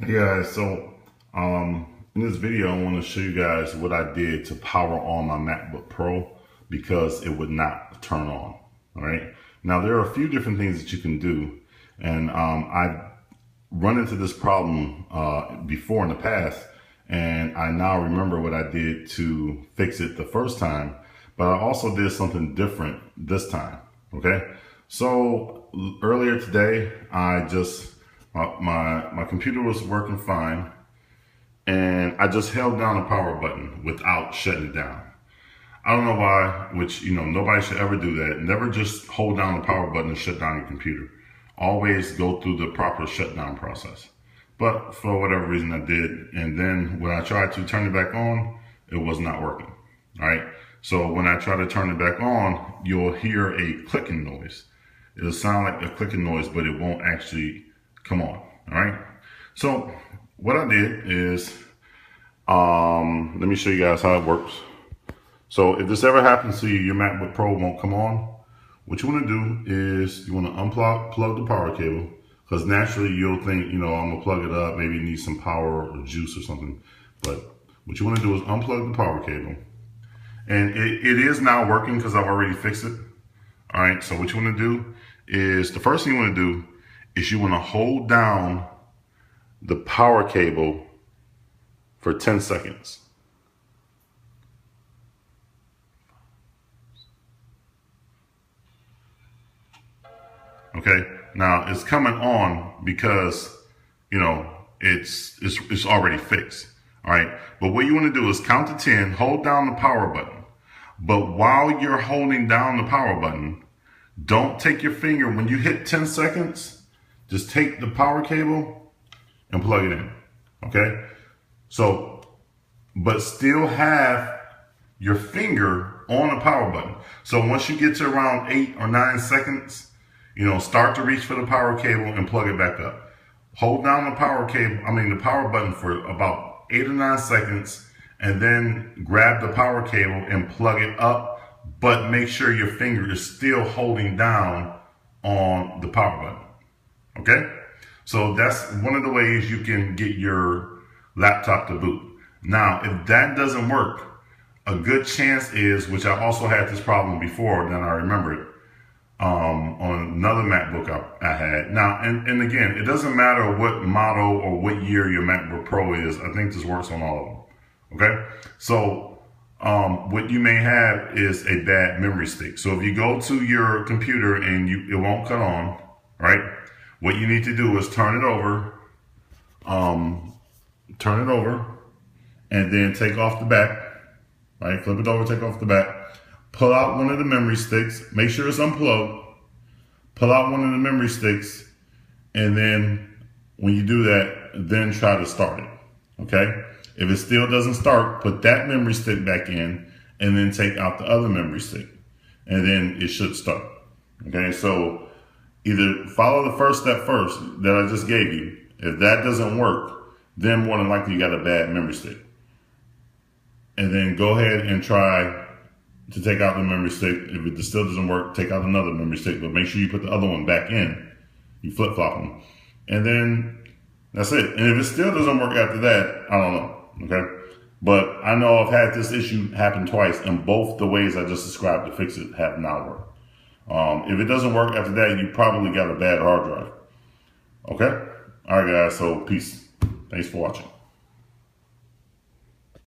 Hey guys, so in this video I want to show you guys what I did to power on my MacBook Pro because it would not turn on. All right. Now there are a few different things that you can do, and I've run into this problem before in the past, and I now remember what I did to fix it the first time, but I also did something different this time. Okay. So earlier today, I just my computer was working fine, and I just held down the power button without shutting it down. I don't know why, which, nobody should ever do that. Never just hold down the power button and shut down your computer. Always go through the proper shutdown process. But for whatever reason I did, and then when I tried to turn it back on, it was not working. All right. So when I try to turn it back on, you'll hear a clicking noise. It'll sound like a clicking noise, but it won't actually come on. All right. So what I did is, let me show you guys how it works. So if this ever happens to you, your MacBook Pro won't come on. What you want to do is you want to plug the power cable, because naturally you'll think, I'm gonna plug it up, maybe it needs some power or juice or something. But what you want to do is unplug the power cable, and it is now working because I've already fixed it. All right. So what you want to do is, the first thing you want to do is you want to hold down the power cable for 10 seconds. Okay, now it's coming on because, it's already fixed. All right, but what you want to do is count to 10, hold down the power button. But while you're holding down the power button, don't take your finger. When you hit 10 seconds, just take the power cable and plug it in. Okay, so, but still have your finger on the power button. So once you get to around 8 or 9 seconds, start to reach for the power cable and plug it back up. Hold down the the power button for about 8 or 9 seconds, and then grab the power cable and plug it up, but make sure your finger is still holding down on the power button. Okay? So that's one of the ways you can get your laptop to boot. Now, if that doesn't work, a good chance is, which I also had this problem before, then I remember it, on another MacBook I had. Now, and again, it doesn't matter what model or what year your MacBook Pro is. I think this works on all of them. Okay? So, what you may have is a bad memory stick. So if you go to your computer and it won't cut on, right? What you need to do is turn it over, and then take off the back, right? Flip it over, take off the back, pull out one of the memory sticks, make sure it's unplugged, pull out one of the memory sticks, and then when you do that, then try to start it, okay? If it still doesn't start, put that memory stick back in, and then take out the other memory stick, and then it should start, okay? So either follow the first step first that I just gave you. If that doesn't work, then more than likely you got a bad memory stick. And then go ahead and try to take out the memory stick. If it still doesn't work, take out another memory stick, but make sure you put the other one back in. You flip-flop them. And then that's it. And if it still doesn't work after that, I don't know, okay? But I know I've had this issue happen twice, and both the ways I just described to fix it have not worked. If it doesn't work after that, you probably got a bad hard drive. Okay? All right, guys. So peace. Thanks for watching.